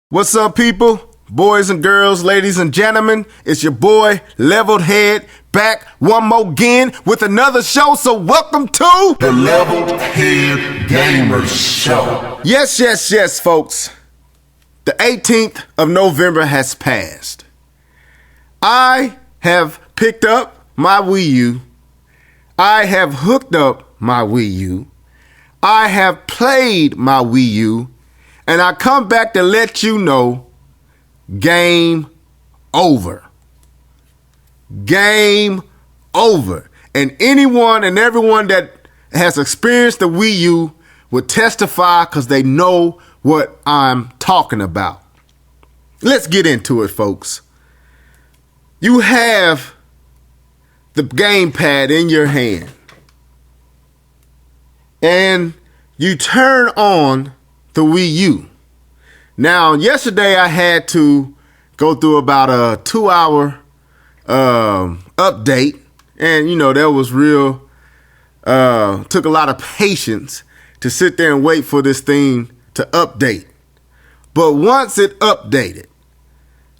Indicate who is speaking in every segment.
Speaker 1: What's up, people? Boys and girls, ladies and gentlemen, it's your boy, Leveled Head, back one more again with another show, so welcome to
Speaker 2: The Leveled Head Gamers Show.
Speaker 1: Yes, folks. The 18th of November has passed. I have picked up my Wii U. I have hooked up my Wii U. I have played my Wii U. And I come back to let you know, game over. Game over. And anyone and everyone that has experienced the Wii U will testify because they know what I'm talking about. Let's get into it, folks. You have the GamePad in your hand. And you turn on the Wii U. Now, yesterday I had to go through about a 2-hour update, and that was real. Took a lot of patience to sit there and wait for this thing to update. But once it updated,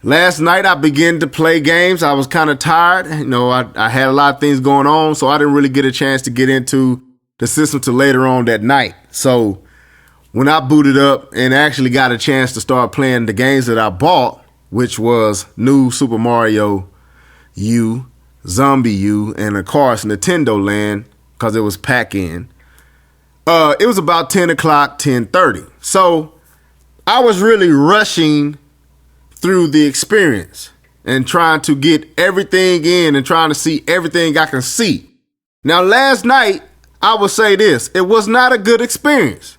Speaker 1: last night I began to play games. I was kind of tired. I had a lot of things going on, so I didn't really get a chance to get into the system till later on that night. So when I booted up and actually got a chance to start playing the games that I bought, which was New Super Mario U, Zombie U, and of course Nintendo Land, because it was pack-in, it was about 10 o'clock, 10:30. So I was really rushing through the experience and trying to get everything in and trying to see everything I can see. Now, last night, I would say this, it was not a good experience.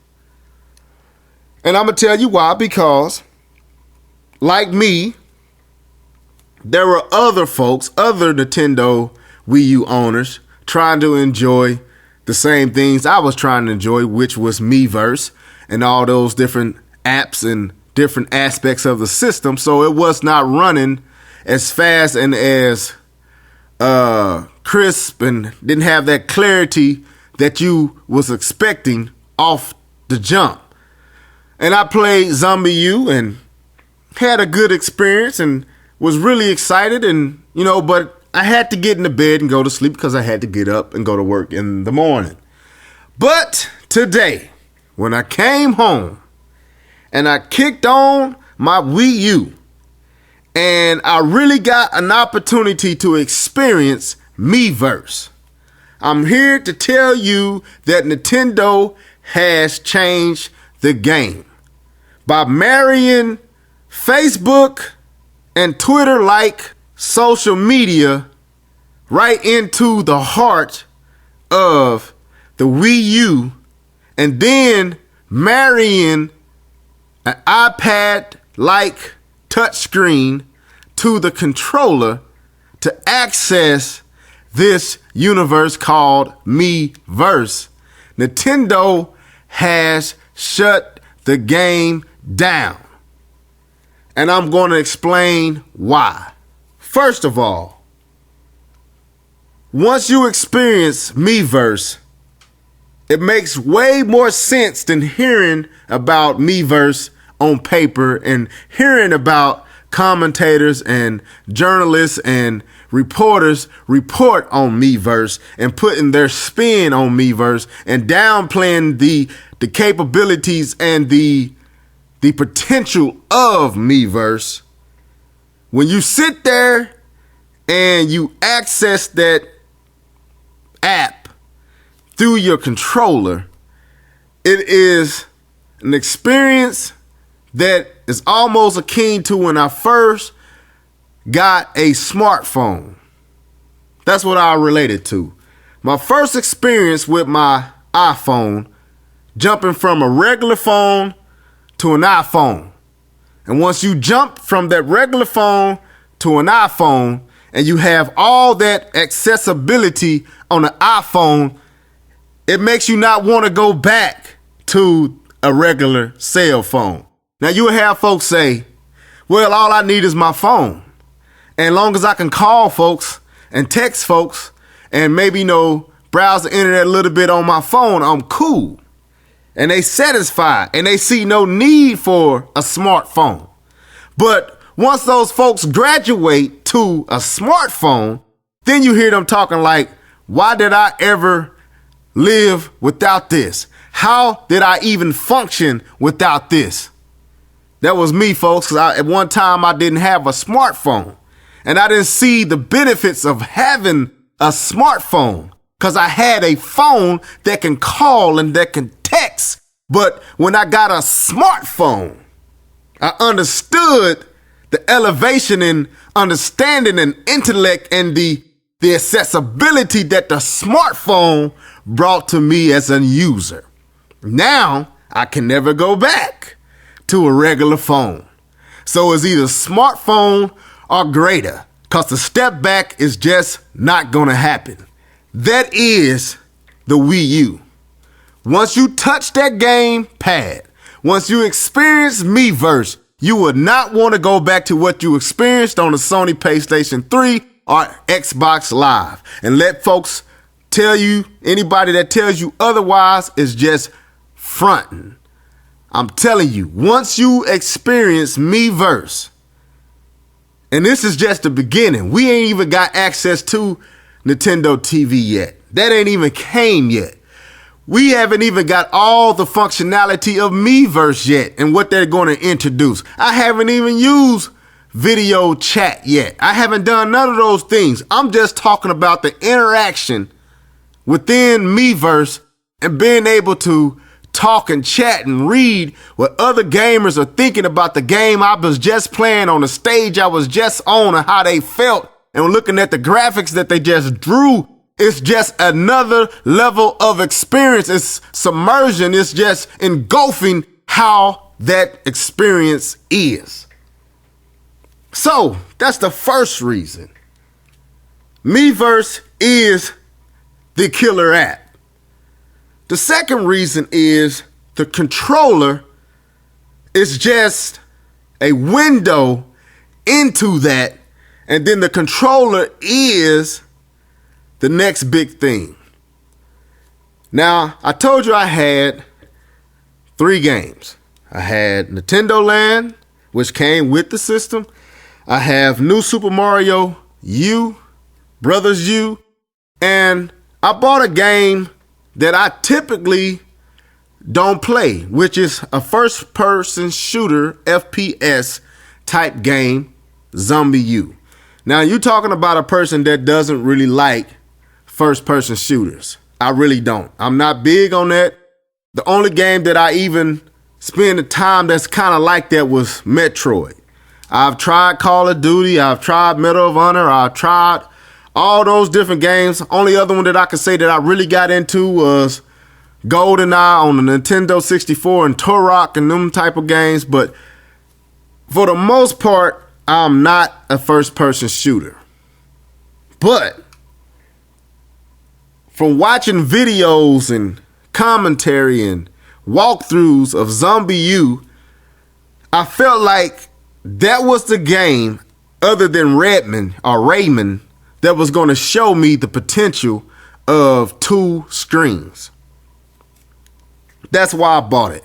Speaker 1: And I'm going to tell you why, because like me, there were other folks, other Nintendo Wii U owners trying to enjoy the same things I was trying to enjoy, which was MiiVerse and all those different apps and different aspects of the system. So it was not running as fast and as crisp and didn't have that clarity that you was expecting off the jump. And I played Zombie U and had a good experience and was really excited but I had to get into bed and go to sleep because I had to get up and go to work in the morning. But today, when I came home and I kicked on my Wii U and I really got an opportunity to experience MiiVerse, I'm here to tell you that Nintendo has changed the game by marrying Facebook and Twitter like social media right into the heart of the Wii U, and then marrying an iPad like touchscreen to the controller to access this universe called MiiVerse. Nintendo has shut the game down. And I'm going to explain why. First of all, once you experience MiiVerse, it makes way more sense than hearing about MiiVerse on paper and hearing about commentators and journalists and reporters report on MiiVerse and putting their spin on MiiVerse and downplaying the capabilities and the potential of MiiVerse. When you sit there and you access that app through your controller, it is an experience that is almost akin to when I first got a smartphone. That's what I related to. My first experience with my iPhone, jumping from a regular phone to an iPhone. And once you jump from that regular phone to an iPhone and you have all that accessibility on the iPhone, it makes you not want to go back to a regular cell phone. Now you will have folks say, well, all I need is my phone. And long as I can call folks and text folks and maybe browse the internet a little bit on my phone, I'm cool. And they satisfied and they see no need for a smartphone. But once those folks graduate to a smartphone, then you hear them talking like, why did I ever live without this? How did I even function without this? That was me, folks, because at one time I didn't have a smartphone. And I didn't see the benefits of having a smartphone because I had a phone that can call and that can text. But when I got a smartphone, I understood the elevation in understanding and intellect and the accessibility that the smartphone brought to me as a user. Now I can never go back to a regular phone. So it's either smartphone or greater, because the step back is just not going to happen. That is the Wii U. Once you touch that GamePad, once you experience MiiVerse, you will not want to go back to what you experienced on the Sony PlayStation 3 or Xbox Live. And let folks tell you, anybody that tells you otherwise is just fronting. I'm telling you, once you experience MiiVerse, and this is just the beginning, we ain't even got access to Nintendo TV yet. That ain't even came yet. We haven't even got all the functionality of MiiVerse yet and what they're going to introduce. I haven't even used video chat yet. I haven't done none of those things. I'm just talking about the interaction within MiiVerse and being able to talk and chat and read what other gamers are thinking about the game I was just playing on the stage I was just on and how they felt, and looking at the graphics that they just drew. It's just another level of experience. It's submersion. It's just engulfing how that experience is. So that's the first reason. MiiVerse is the killer app. The second reason is the controller is just a window into that, and then the controller is the next big thing. Now, I told you I had 3 games. I had Nintendo Land, which came with the system. I have New Super Mario U, Brothers U, and I bought a game that I typically don't play, which is a first-person shooter FPS type game, Zombie U. Now, you're talking about a person that doesn't really like first-person shooters. I really don't. I'm not big on that. The only game that I even spend the time that's kind of like that was Metroid. I've tried Call of Duty. I've tried Medal of Honor. I've tried all those different games. Only other one that I could say that I really got into was GoldenEye on the Nintendo 64 and Turok and them type of games. But for the most part, I'm not a first-person shooter. But from watching videos and commentary and walkthroughs of Zombie U, I felt like that was the game, other than Rayman, that was going to show me the potential of 2 screens. That's why I bought it.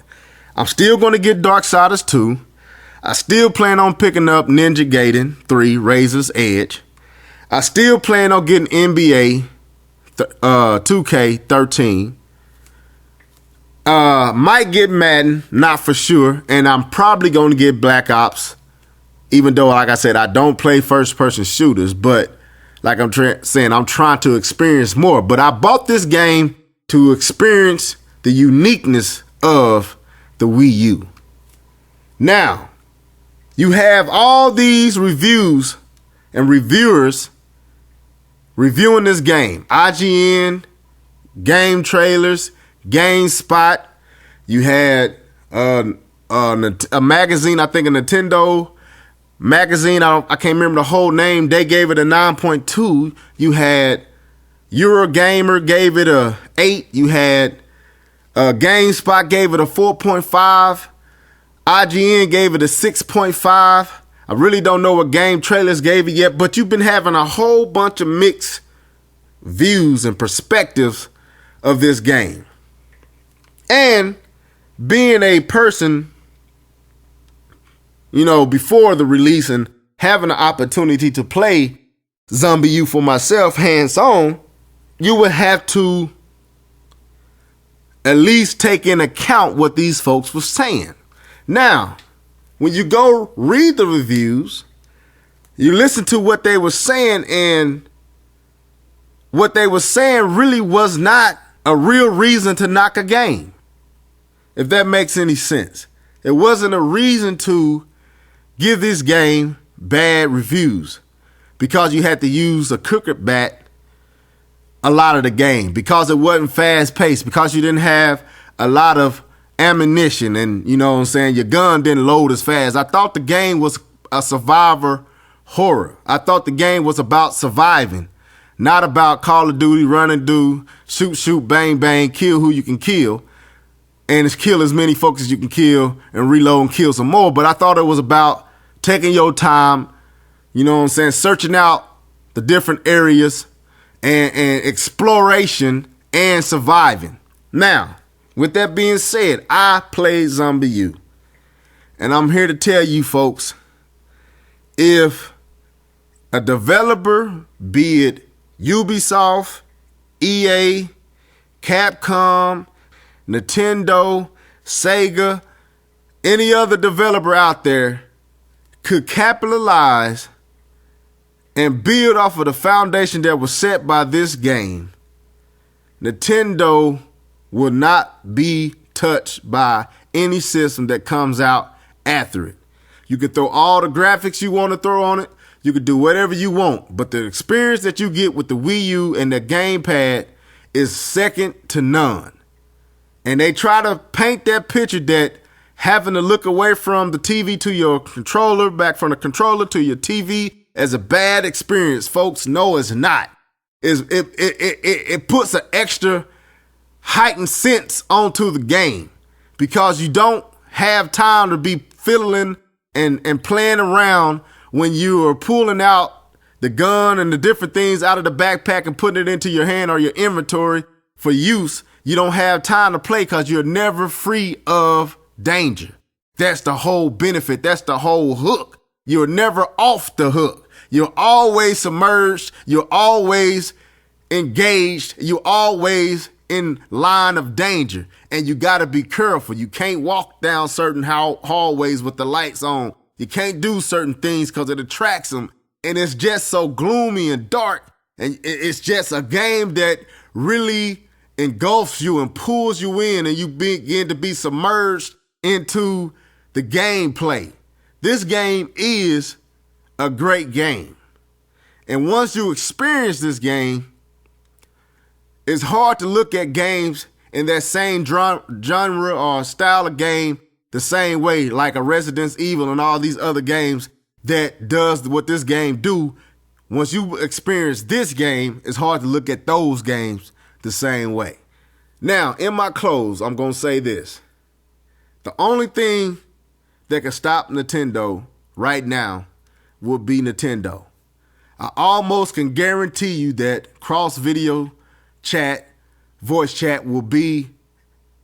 Speaker 1: I'm still going to get Darksiders 2. I still plan on picking up Ninja Gaiden 3 Razor's Edge. I still plan on getting NBA 2K13. Might get Madden, not for sure. And I'm probably going to get Black Ops, even though, like I said, I don't play first-person shooters. But like I'm saying, I'm trying to experience more. But I bought this game to experience the uniqueness of the Wii U. Now, you have all these reviews and reviewers reviewing this game. IGN, Game Trailers, GameSpot. You had a magazine, I think a Nintendo magazine, I can't remember the whole name. They gave it a 9.2. You had Eurogamer gave it a 8. You had GameSpot gave it a 4.5. IGN gave it a 6.5. I really don't know what Game Trailers gave it yet, but you've been having a whole bunch of mixed views and perspectives of this game. And being a person before the release and having the opportunity to play Zombie U for myself hands on, you would have to at least take in account what these folks were saying. Now, when you go read the reviews, you listen to what they were saying, and what they were saying really was not a real reason to knock a game, if that makes any sense. It wasn't a reason to give this game bad reviews because you had to use a crooked bat a lot of the game, because it wasn't fast paced, because you didn't have a lot of ammunition, and your gun didn't load as fast. I thought the game was a survivor horror. I thought the game was about surviving, not about Call of Duty, run and do, shoot, bang, bang, kill who you can kill, and it's kill as many folks as you can kill and reload and kill some more. But I thought it was about taking your time, searching out the different areas and exploration and surviving. Now, with that being said, I played Zombie U, and I'm here to tell you folks, if a developer, be it Ubisoft, EA, Capcom, Nintendo, Sega, any other developer out there could capitalize and build off of the foundation that was set by this game, Nintendo will not be touched by any system that comes out after it. You can throw all the graphics you want to throw on it. You can do whatever you want. But the experience that you get with the Wii U and the GamePad is second to none. And they try to paint that picture that having to look away from the TV to your controller, back from the controller to your TV, as a bad experience. Folks, no, it's not. It puts an extra heightened sense onto the game, because you don't have time to be fiddling and playing around when you are pulling out the gun and the different things out of the backpack and putting it into your hand or your inventory for use. You don't have time to play because you're never free of danger. That's the whole benefit. That's the whole hook. You're never off the hook. You're always submerged. You're always engaged. You're always in line of danger. And you got to be careful. You can't walk down certain hallways with the lights on. You can't do certain things because it attracts them. And it's just so gloomy and dark. And it's just a game that really engulfs you and pulls you in, and you begin to be submerged into the gameplay. This game is a great game. And once you experience this game, it's hard to look at games in that same genre or style of game the same way, like a Resident Evil and all these other games that does what this game do. Once you experience this game, it's hard to look at those games the same way. Now, in my close, I'm going to say this. The only thing that can stop Nintendo right now would be Nintendo. I almost can guarantee you that cross video chat, voice chat will be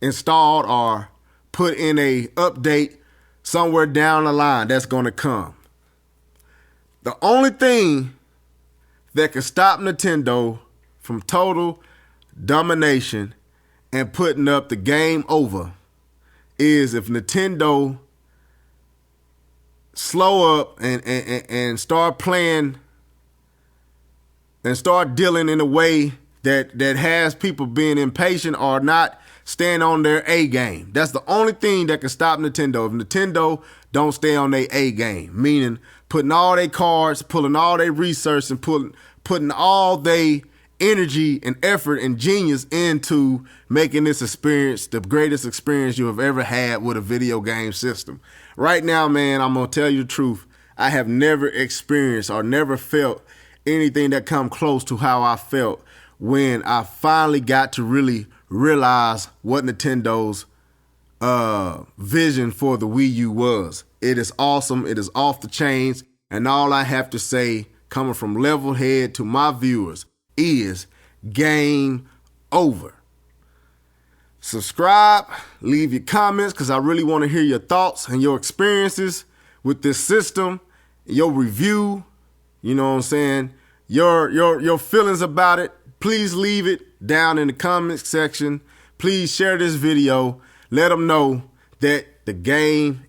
Speaker 1: installed or put in a update somewhere down the line that's going to come. The only thing that can stop Nintendo from total domination and putting up the game over is if Nintendo slow up and start playing and start dealing in a way that has people being impatient or not staying on their A game. That's the only thing that can stop Nintendo. If Nintendo don't stay on their A game, meaning putting all their cards, pulling all their research, and putting all their energy and effort and genius into making this experience the greatest experience you have ever had with a video game system. Right now, man, I'm going to tell you the truth. I have never experienced or never felt anything that come close to how I felt when I finally got to really realize what Nintendo's vision for the Wii U was. It is awesome. It is off the chains. And all I have to say, coming from level head to my viewers, is game over. Subscribe, leave your comments, because I really want to hear your thoughts and your experiences with this system, your review, you know what I'm saying, your feelings about it, please leave it down in the comments section. Please share this video. Let them know that the game